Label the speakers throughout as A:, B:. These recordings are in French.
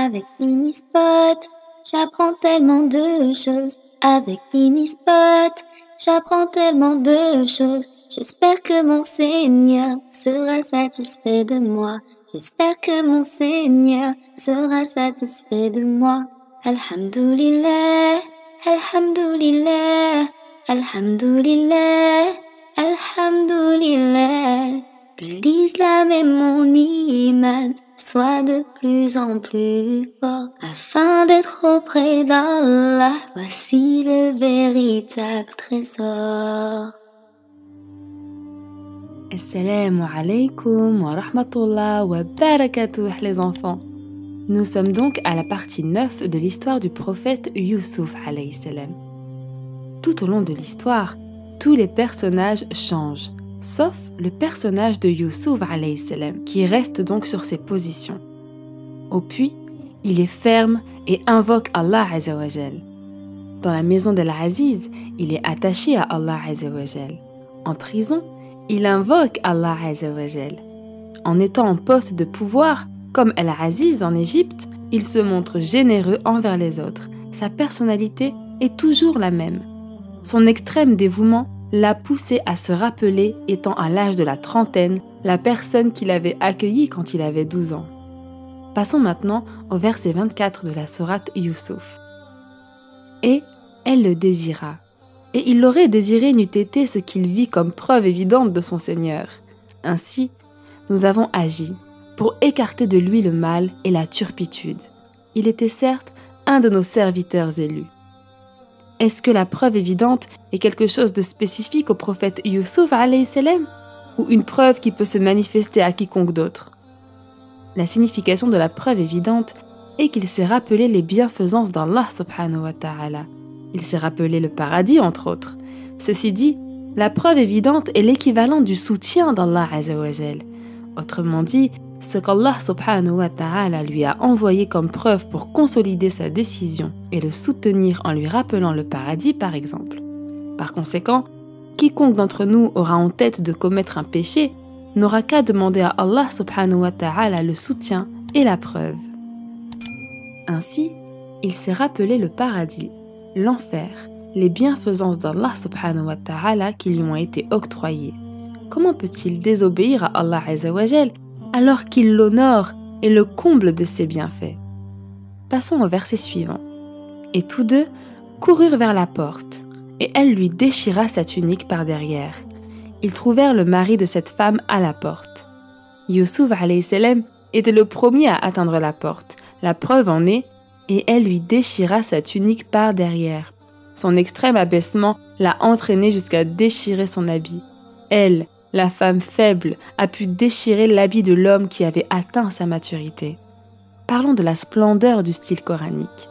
A: Avec Minispot, j'apprends tellement de choses. Avec Minispot, j'apprends tellement de choses. J'espère que mon Seigneur sera satisfait de moi. J'espère que mon Seigneur sera satisfait de moi. Alhamdulillah, Alhamdulillah, Alhamdulillah, Alhamdulillah. Que l'islam et mon iman soient de plus en plus forts afin d'être auprès d'Allah. Voici le véritable trésor.
B: Assalamu alaikum wa rahmatullah wa barakatuh les enfants. Nous sommes donc à la partie 9 de l'histoire du prophète Youssouf alayhi salam. Tout au long de l'histoire, tous les personnages changent, sauf le personnage de Youssouf alayhi salam, qui reste donc sur ses positions. Au puits, il est ferme et invoque Allah azza wa jal. Dans la maison d'Al-Aziz, il est attaché à Allah azza wa jal. En prison, il invoque Allah azza wa jal. En étant en poste de pouvoir, comme Al-Aziz en Égypte, il se montre généreux envers les autres. Sa personnalité est toujours la même. Son extrême dévouement l'a poussé à se rappeler, étant à l'âge de la trentaine, la personne qu'il avait accueillie quand il avait 12 ans. Passons maintenant au verset 24 de la sourate Youssouf. Et elle le désira. Et il l'aurait désiré n'eût été ce qu'il vit comme preuve évidente de son Seigneur. Ainsi, nous avons agi pour écarter de lui le mal et la turpitude. Il était certes un de nos serviteurs élus. Est-ce que la preuve évidente est quelque chose de spécifique au prophète Youssouf alayhi salam, ou une preuve qui peut se manifester à quiconque d'autre? La signification de la preuve évidente est qu'il s'est rappelé les bienfaisances d'Allah subhanahu wa ta'ala. Il s'est rappelé le paradis entre autres. Ceci dit, la preuve évidente est l'équivalent du soutien d'Allah azza wa jal. Autrement dit, ce qu'Allah subhanahu wa ta'ala lui a envoyé comme preuve pour consolider sa décision et le soutenir en lui rappelant le paradis par exemple. Par conséquent, quiconque d'entre nous aura en tête de commettre un péché n'aura qu'à demander à Allah subhanahu wa ta'ala le soutien et la preuve. Ainsi, il s'est rappelé le paradis, l'enfer, les bienfaisances d'Allah subhanahu wa ta'ala qui lui ont été octroyées. Comment peut-il désobéir à Allah azza wa jal alors qu'il l'honore et le comble de ses bienfaits? Passons au verset suivant. Et tous deux coururent vers la porte, et elle lui déchira sa tunique par derrière. Ils trouvèrent le mari de cette femme à la porte. Youssouf alayhi salam était le premier à atteindre la porte. La preuve en est, et elle lui déchira sa tunique par derrière. Son extrême abaissement l'a entraîné jusqu'à déchirer son habit. Elle, la femme faible, a pu déchirer l'habit de l'homme qui avait atteint sa maturité. Parlons de la splendeur du style coranique.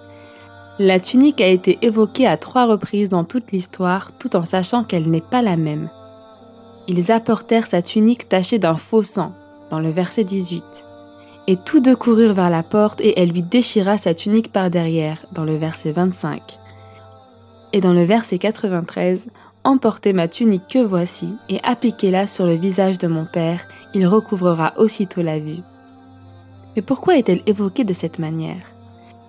B: La tunique a été évoquée à 3 reprises dans toute l'histoire, tout en sachant qu'elle n'est pas la même. Ils apportèrent sa tunique tachée d'un faux sang, dans le verset 18. Et tous deux coururent vers la porte, et elle lui déchira sa tunique par derrière, dans le verset 25. Et dans le verset 93, emportez ma tunique que voici, et appliquez-la sur le visage de mon père, il recouvrera aussitôt la vue. Mais pourquoi est-elle évoquée de cette manière?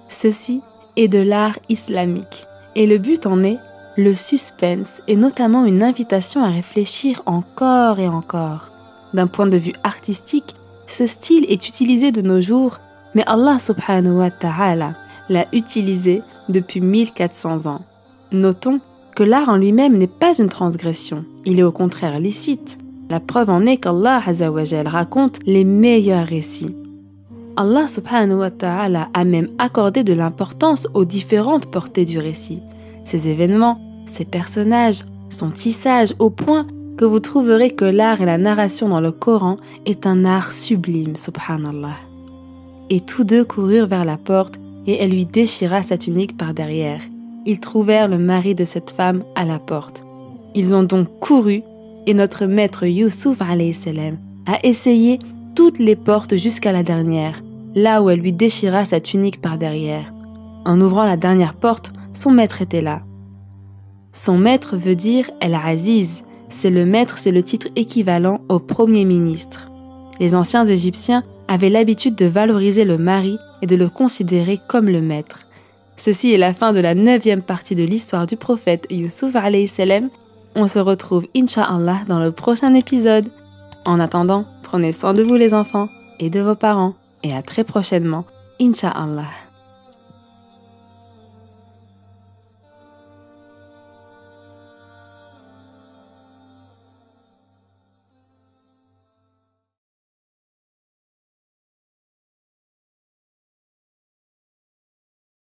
B: Ceci est de l'art islamique, et le but en est le suspense, et notamment une invitation à réfléchir encore et encore. D'un point de vue artistique, ce style est utilisé de nos jours, mais Allah subhanahu wa ta'ala l'a utilisé depuis 1400 ans. Notons que l'art en lui-même n'est pas une transgression, il est au contraire licite. La preuve en est qu'Allah azza wa jal raconte les meilleurs récits. Allah subhanahu wa ta'ala a même accordé de l'importance aux différentes portées du récit. Ces événements, ces personnages, son tissage au point que vous trouverez que l'art et la narration dans le Coran est un art sublime, subhanallah. Et tous deux coururent vers la porte et elle lui déchira sa tunique par derrière. Ils trouvèrent le mari de cette femme à la porte. Ils ont donc couru et notre maître Youssouf alayhi salam a essayé toutes les portes jusqu'à la dernière, là où elle lui déchira sa tunique par derrière. En ouvrant la dernière porte, son maître était là. Son maître veut dire Al-Aziz. C'est le titre équivalent au premier ministre. Les anciens Égyptiens avaient l'habitude de valoriser le mari et de le considérer comme le maître. Ceci est la fin de la 9e partie de l'histoire du prophète Youssouf alayhi salam. On se retrouve Inch'Allah dans le prochain épisode. En attendant, prenez soin de vous les enfants et de vos parents et à très prochainement, Inch'Allah.